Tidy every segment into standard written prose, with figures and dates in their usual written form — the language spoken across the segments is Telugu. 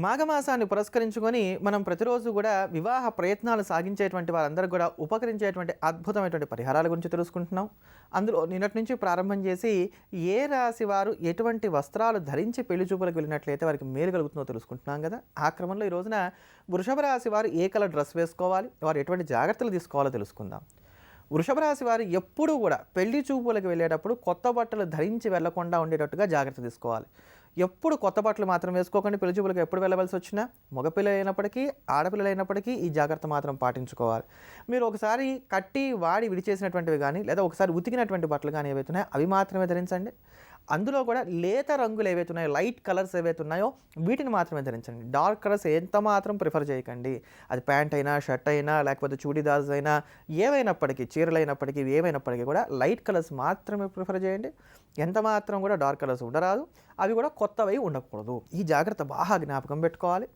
మాఘమాసాన్ని పురస్కరించుకొని మనం ప్రతిరోజు కూడా వివాహ ప్రయత్నాలు సాగించేటువంటి వారందరూ కూడా ఉపకరించేటువంటి అద్భుతమైనటువంటి పరిహారాల గురించి తెలుసుకుంటున్నాం. అందులో నిన్నటి నుంచి ప్రారంభం చేసి ఏ రాశి వారు ఎటువంటి వస్త్రాలు ధరించి పెళ్లి చూపులకు వెళ్ళినట్లయితే వారికి మేలు కలుగుతుందో తెలుసుకుంటున్నాం కదా. ఆ క్రమంలో ఈ రోజున వృషభ రాశి వారు ఏ కలర్ డ్రెస్ వేసుకోవాలి, వారు ఎటువంటి జాగ్రత్తలు తీసుకోవాలో తెలుసుకుందాం. వృషభ రాశి వారు ఎప్పుడూ కూడా పెళ్లి చూపులకు వెళ్ళేటప్పుడు కొత్త బట్టలు ధరించి వెళ్లకుండా ఉండేటట్టుగా జాగ్రత్త తీసుకోవాలి. ఎప్పుడు కొత్త బట్టలు మాత్రం వేసుకోకండి. పెళ్లి చూపులకు ఎప్పుడు వెళ్ళవలసి వచ్చినా మగపిల్లలు అయినప్పటికీ ఆడపిల్లలు అయినప్పటికీ ఈ జాగ్రత్త మాత్రం పాటించుకోవాలి. మీరు ఒకసారి కట్టి వాడి విడిచేసినటువంటివి కానీ లేదా ఒకసారి ఉతికినటువంటి బట్టలు కానీ ఏవైతున్నాయో అవి మాత్రమే ధరించండి. అందులో కూడా లేత రంగులు ఏవైతే ఉన్నాయో, లైట్ కలర్స్ ఏవైతే ఉన్నాయో వీటిని మాత్రమే ధరించండి. డార్క్ కలర్స్ ఎంత మాత్రం ప్రిఫర్ చేయకండి. అది ప్యాంట్ అయినా, షర్ట్ అయినా, లేకపోతే చూడీదార్స్ అయినా, ఏవైనప్పటికీ చీరలు అయినప్పటికీ ఏవైనప్పటికీ కూడా లైట్ కలర్స్ మాత్రమే ప్రిఫర్ చేయండి. ఎంత మాత్రం కూడా డార్క్ కలర్స్ ఉండరాదు. అవి కూడా కొత్తవి ఉండకూడదు. ఈ జాగ్రత్త బాగా జ్ఞాపకం పెట్టుకోవాలి.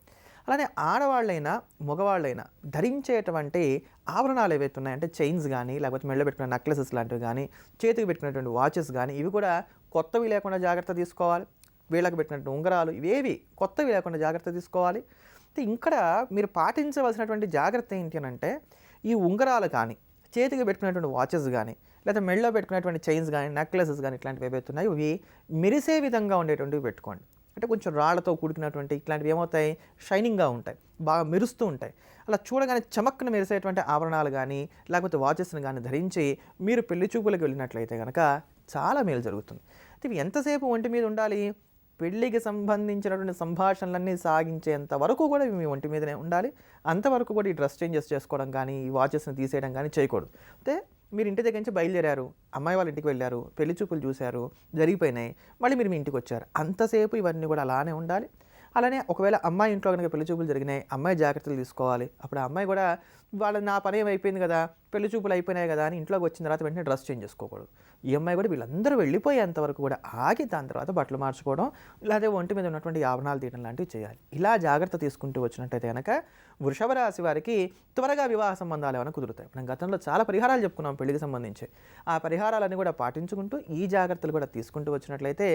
అలానే ఆడవాళ్ళైనా మగవాళ్ళైనా ధరించేటువంటి ఆభరణాలు ఏవైతే ఉన్నాయంటే చైన్స్ కానీ, లేకపోతే మెడలో పెట్టుకునే నెక్లెసెస్ లాంటివి కానీ, చేతికి పెట్టుకునేటువంటి వాచెస్ కానీ ఇవి కూడా కొత్తవి లేకుండా జాగ్రత్త తీసుకోవాలి. వీళ్ళకి పెట్టినటువంటి ఉంగరాలు ఇవేవి కొత్తవి లేకుండా జాగ్రత్త తీసుకోవాలి. ఇక్కడ మీరు పాటించవలసినటువంటి జాగ్రత్త ఏంటి అంటే ఈ ఉంగరాలు కానీ, చేతికి పెట్టుకునేటువంటి వాచెస్ కానీ, లేదా మెడలో పెట్టుకునేటువంటి చైన్స్ కానీ, నెక్లెసెస్ కానీ ఇట్లాంటివి ఏవైతే ఉన్నాయో ఇవి మెరిసే విధంగా ఉండేటువంటివి పెట్టుకోండి. అంటే కొంచెం రాళ్లతో కూడుకున్నటువంటి ఇట్లాంటివి ఏమవుతాయి, షైనింగ్గా ఉంటాయి, బాగా మెరుస్తూ ఉంటాయి. అలా చూడగానే చమక్కున మెరిసేటువంటి ఆభరణాలు కానీ లేకపోతే వాచెస్ని కానీ ధరించి మీరు పెళ్లి చూపులకు వెళ్ళినట్లయితే కనుక చాలా మేలు జరుగుతుంది. ఇవి ఎంతసేపు ఒంటి మీద ఉండాలి, పెళ్ళికి సంబంధించినటువంటి సంభాషణలన్నీ సాగించేంత వరకు కూడా మీ ఒంటి మీదనే ఉండాలి. అంతవరకు కూడా ఈ డ్రెస్ చేంజెస్ చేసుకోవడం కానీ, ఈ వాచెస్ని తీసేయడం కానీ చేయకూడదు. అయితే మీరు ఇంటి దగ్గర నుంచి బయలుదేరారు, అమ్మాయి వాళ్ళ ఇంటికి వెళ్ళారు, పెళ్లి చూపులు చూశారు, జరిగిపోయినాయి, మళ్ళీ మీరు మీ ఇంటికి వచ్చారు, అంతసేపు ఇవన్నీ కూడా అలానే ఉండాలి. అలానే ఒకవేళ అమ్మాయి ఇంట్లో కనుక పెళ్లి చూపులు జరిగినాయి, అమ్మాయి జాగ్రత్తలు తీసుకోవాలి. అప్పుడు ఆ అమ్మాయి కూడా నా పని ఏమైపోయింది కదా, పెళ్లి చూపులు అయిపోయినాయి కదా అని ఇంట్లోకి వచ్చిన తర్వాత వెంటనే డ్రెస్ చేంజ్ చేసుకోకూడదు. ఈ అమ్మాయి కూడా వీళ్ళందరూ వెళ్ళిపోయేంతవరకు కూడా ఆగి దాని తర్వాత బట్టలు మార్చుకోవడం, లేదా ఒంటి మీద ఉన్నటువంటి ఆభరణాలు తీయడం లాంటివి చేయాలి. ఇలా జాగ్రత్త తీసుకుంటూ వచ్చినట్టయితే కనుక వృషభ రాశి వారికి త్వరగా వివాహ సంబంధాలు ఏమైనా కుదురుతాయి. మనం గతంలో చాలా పరిహారాలు చెప్పుకున్నాం పెళ్లికి సంబంధించి. ఆ పరిహారాలన్నీ కూడా పాటించుకుంటూ ఈ జాగ్రత్తలు కూడా తీసుకుంటూ వచ్చినట్లయితే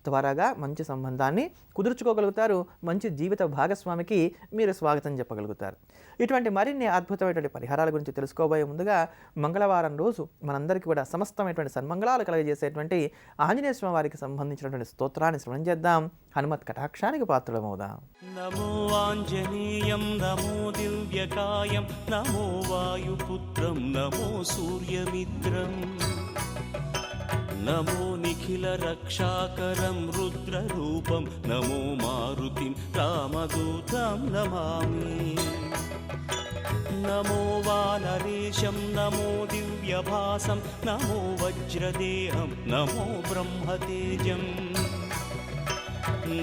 త్వరగా మంచి సంబంధాన్ని కుదుర్చుకోగలుగుతారు. మంచి జీవిత భాగస్వామికి మీరు స్వాగతం చెప్పగలుగుతారు. ఇటువంటి మరిన్ని అద్భుతమైనటువంటి పరిహారాల గురించి తెలుసుకోబోయే ముందుగా మంగళవారం రోజు మనందరికీ కూడా సమస్తమైనటువంటి సన్మంగళాలు కలగజేసేటువంటి ఆంజనేయ స్వామి వారికి సంబంధించినటువంటి స్తోత్రాన్ని శ్రవణం చేద్దాం. హనుమత్ కటాక్షానికి పాత్రులమవుదాం. నమో ఆంజనేయం నమో దివ్యకాయం నమో వాయుపుత్రం నమో సూర్యమిత్రం నమో నిఖిల రక్షాకరం రుద్రరూపం నమో మారుతిం రామదూతం నమామి. నమో వానరేశం నమో దివ్యభాసం నమో వజ్రదేహం నమో బ్రహ్మతేజం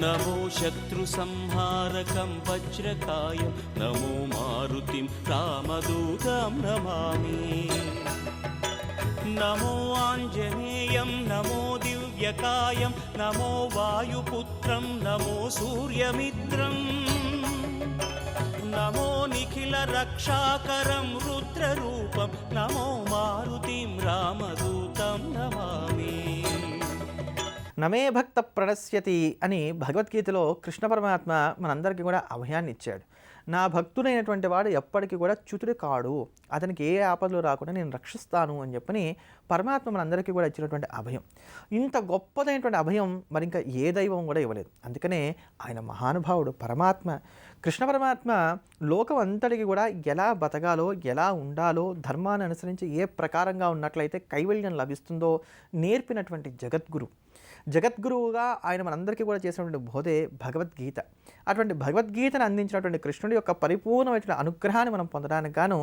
నమో శత్రు సంహారకం వజ్రకాయం నమో మారుతిం రామదూతం నమామి. నమో ఆంజనేయం నమో దివ్యకాయం నమో వాయుపుత్రం నమో సూర్యమిత్రం నమో నిఖిల రక్షాకరం రుద్రరూపం నమో మారుతిం రామదూతం నమామి. నమే భక్త ప్రణశ్యతి అని భగవద్గీతలో కృష్ణ పరమాత్మ మనందరికీ కూడా అభయాన్ని ఇచ్చాడు. నా భక్తుడైనటువంటి వాడు ఎప్పటికీ కూడా చ్యుతుడు కాడు, అతనికి ఏ ఆపదలు రాకుండా నేను రక్షిస్తాను అని చెప్పని పరమాత్మ మనందరికీ కూడా ఇచ్చినటువంటి అభయం. ఇంత గొప్పదైనటువంటి అభయం మరి ఇంకా ఏ దైవం కూడా ఇవ్వలేదు. అందుకనే ఆయన మహానుభావుడు పరమాత్మ కృష్ణ పరమాత్మ లోకం అంతటికి కూడా ఎలా బతకాలో, ఎలా ఉండాలో, ధర్మాన్ని అనుసరించి ఏ ప్రకారంగా ఉన్నట్లయితే కైవల్యం లభిస్తుందో నేర్పినటువంటి జగద్గురువుగా ఆయన మనందరికీ కూడా చేసినటువంటి బోధే భగవద్గీత. అటువంటి భగవద్గీతను అందించినటువంటి కృష్ణుడి యొక్క పరిపూర్ణమైనటువంటి అనుగ్రహాన్ని మనం పొందడానికి గాను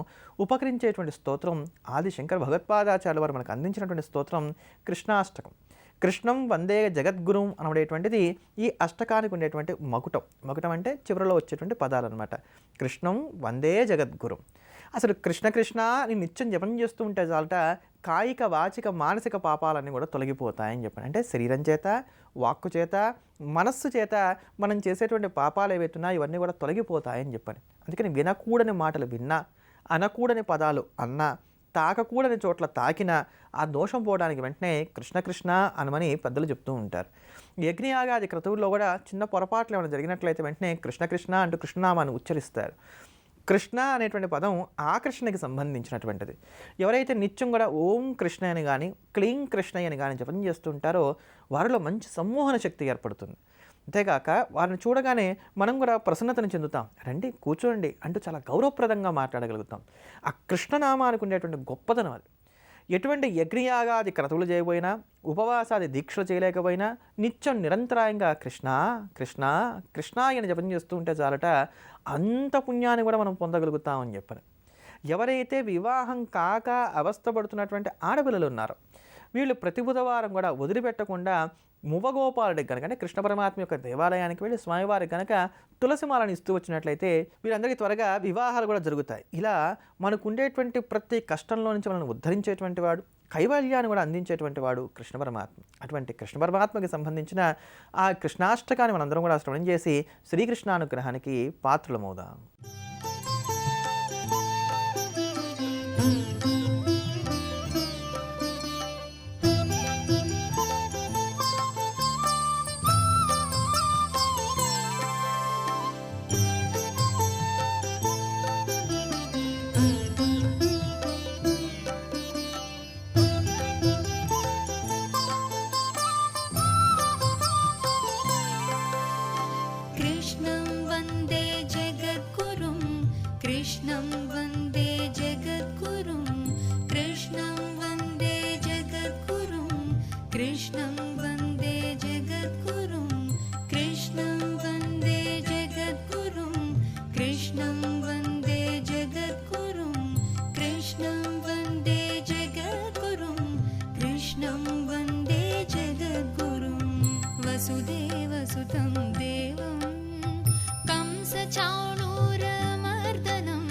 ఉపకరించేటువంటి స్తోత్రం ఆది శంకర భగవత్పాదాచార్యుల వారు మనకు అందించినటువంటి స్తోత్రం కృష్ణాష్టకం. కృష్ణం వందే జగద్గురుం అనబడేటువంటిది ఈ అష్టకానికి ఉండేటువంటి మకుటం అంటే చివరిలో వచ్చేటువంటి పదాలు అనమాట. కృష్ణం వందే జగద్గురుం. అసలు కృష్ణ కృష్ణ అని నిత్యం జపం చేస్తూ ఉంటే చాలట కాయిక వాచిక మానసిక పాపాలన్నీ కూడా తొలగిపోతాయని చెప్పాను. అంటే శరీరం చేత, వాక్కు చేత, మనస్సు చేత మనం చేసేటువంటి పాపాలు ఏవైతున్నాయో ఇవన్నీ కూడా తొలగిపోతాయని చెప్పాను. అందుకని వినకూడని మాటలు విన్నా, అనకూడని పదాలు అన్నా, తాకకూడని చోట్ల తాకినా ఆ దోషం పోవడానికి వెంటనే కృష్ణ కృష్ణ అనమని పెద్దలు చెప్తూ ఉంటారు. యజ్ఞయాగాది క్రతువుల్లో కూడా చిన్న పొరపాట్లు ఏమైనా జరిగినట్లయితే వెంటనే కృష్ణ కృష్ణ అంటూ కృష్ణనామాన్ని ఉచ్చరిస్తారు. కృష్ణ అనేటువంటి పదం ఆకర్షణకి సంబంధించినటువంటిది. ఎవరైతే నిత్యం కూడా ఓం కృష్ణ అని కానీ క్లీం కృష్ణ అని కానీ జపం చేస్తుంటారో వారిలో మంచి సమ్మోహన శక్తి ఏర్పడుతుంది. అంతేకాక వారిని చూడగానే మనం కూడా ప్రసన్నతను చెందుతాం. రండి కూర్చోండి అంటూ చాలా గౌరవప్రదంగా మాట్లాడగలుగుతాం. ఆ కృష్ణనామానికి ఉండేటువంటి గొప్పతనం అది. ఎటువంటి యజ్ఞయాగాది క్రతువులు చేయబోయినా, ఉపవాసాది దీక్షలు చేయలేకపోయినా నిత్యం నిరంతరాయంగా కృష్ణ కృష్ణ కృష్ణ అని జపం చేస్తూ ఉంటే చాలట అంత పుణ్యాన్ని కూడా మనం పొందగలుగుతామని చెప్పారు. ఎవరైతే వివాహం కాక అవస్థపడుతున్నటువంటి ఆడపిల్లలు ఉన్నారో వీళ్ళు ప్రతి బుధవారం కూడా వదిలిపెట్టకుండా మువ్వగోపాలుడికి కనుక అంటే కృష్ణ పరమాత్మ యొక్క దేవాలయానికి వెళ్ళి స్వామివారికి కనుక తులసిమాలను ఇస్తూ వచ్చినట్లయితే వీరందరికీ త్వరగా వివాహాలు కూడా జరుగుతాయి. ఇలా మనకు ఉండేటువంటి ప్రతి కష్టంలో నుంచి మనల్ని ఉద్ధరించేటువంటి వాడు, కైవల్యాన్ని కూడా అందించేటువంటి వాడు కృష్ణ పరమాత్మ. అటువంటి కృష్ణ పరమాత్మకి సంబంధించిన ఆ కృష్ణాష్టకాన్ని మనందరం కూడా శ్రవణం చేసి శ్రీకృష్ణానుగ్రహానికి పాత్రులమవుదాం. कृष्णं वन्दे जगद्गुरुं कृष्णं वन्दे जगद्गुरुं कृष्णं वन्दे जगद्गुरुं कृष्णं वन्दे जगद्गुरुं कृष्णं वन्दे जगद्गुरुं कृष्णं वन्दे जगद्गुरुं कृष्णं वन्दे जगद्गुरुं कृष्णं वन्दे जगद्गुरुं वसुदेवसुतं देवं कंसचाणूरमर्दनं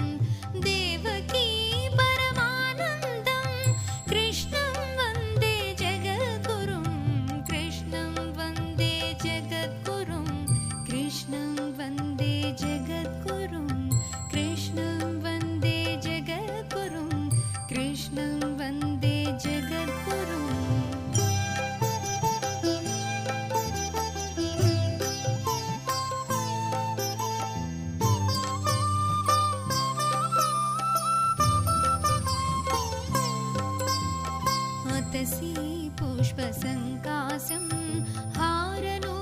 देवकी परमानन्दं कृष्णं वन्दे जगद्गुरुं कृष्णं वन्दे जगद्गुरुं कृष्णं वन्दे जगद्गुरुं कृष्णं वन्दे जगद्गुरुं कृष्णं वन्दे जगद्गुरुं अतसि पुष्पसङ्कासं हारनूपुरशोभितं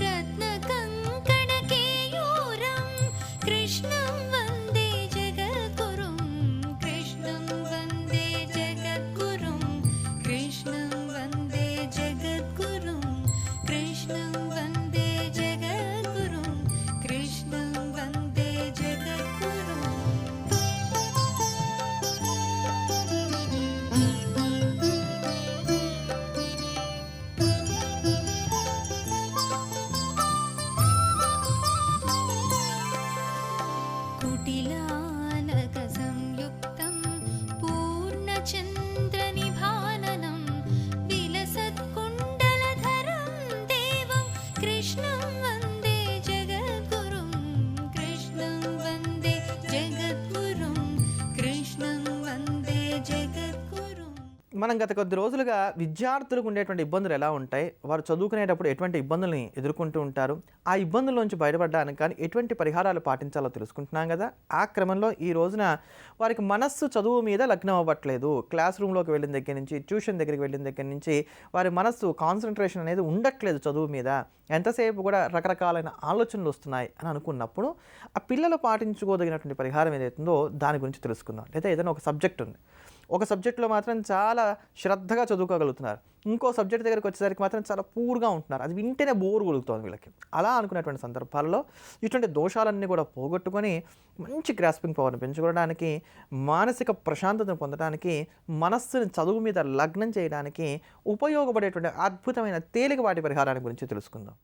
रत्नकङ्कणकेयूरं कृष्णं वन्दे जगद्गुरुं कृष्णं वन्दे जगद्गुरुं कृष्णं वन्दे जगद्गुरुं कृष्णं वन्दे जगद्गुरुं कृष्णं वन्दे जगद्गुरुं कुटिलालकसंयुक्तं पूर्णचन्द्रनिभाननं विलसत्कुण्डलधरं देवं कृष्णं वन्दे जगद्गुरुं कृष्णं वन्दे जगद्गुरुं कृष्णं वन्दे जगद्गुरुं మనం గత కొద్ది రోజులుగా విద్యార్థులకు ఉండేటువంటి ఇబ్బందులు ఎలా ఉంటాయి, వారు చదువుకునేటప్పుడు ఎటువంటి ఇబ్బందుల్ని ఎదుర్కొంటూ ఉంటారు, ఆ ఇబ్బందుల నుంచి బయటపడడానికి కానీ ఎటువంటి పరిహారాలు పాటించాలో తెలుసుకుంటున్నాం కదా. ఆ క్రమంలో ఈ రోజున వారికి మనస్సు చదువు మీద లగ్నం అవ్వట్లేదు. క్లాస్ రూమ్లోకి వెళ్ళిన దగ్గర నుంచి, ట్యూషన్ దగ్గరికి వెళ్ళిన దగ్గర నుంచి వారి మనస్సు కాన్సన్ట్రేషన్ అనేది ఉండట్లేదు చదువు మీద, ఎంతసేపు కూడా రకరకాలైన ఆలోచనలు వస్తున్నాయి అని అనుకున్నప్పుడు ఆ పిల్లలు పాటించుకోదగినటువంటి పరిహారం ఏదైతుందో దాని గురించి తెలుసుకుందాం. లేదా ఏదైనా ఒక సబ్జెక్ట్ ఉంది, ఒక సబ్జెక్టులో మాత్రం చాలా శ్రద్ధగా చదువుకోగలుగుతున్నారు, ఇంకో సబ్జెక్ట్ దగ్గరికి వచ్చేసరికి మాత్రం చాలా పూర్గా ఉంటున్నారు, అది వింటేనే బోర్ కొలుగుతుంది వీళ్ళకి. అలా అనుకునేటువంటి సందర్భాల్లో ఇటువంటి దోషాలన్నీ కూడా పోగొట్టుకొని మంచి గ్రాస్పింగ్ పవర్ని పెంచుకోవడానికి, మానసిక ప్రశాంతతను పొందడానికి, మనస్సుని చదువు మీద లగ్నం చేయడానికి ఉపయోగపడేటువంటి అద్భుతమైన తేలికపాటి పరిహారాన్ని గురించి తెలుసుకుందాం.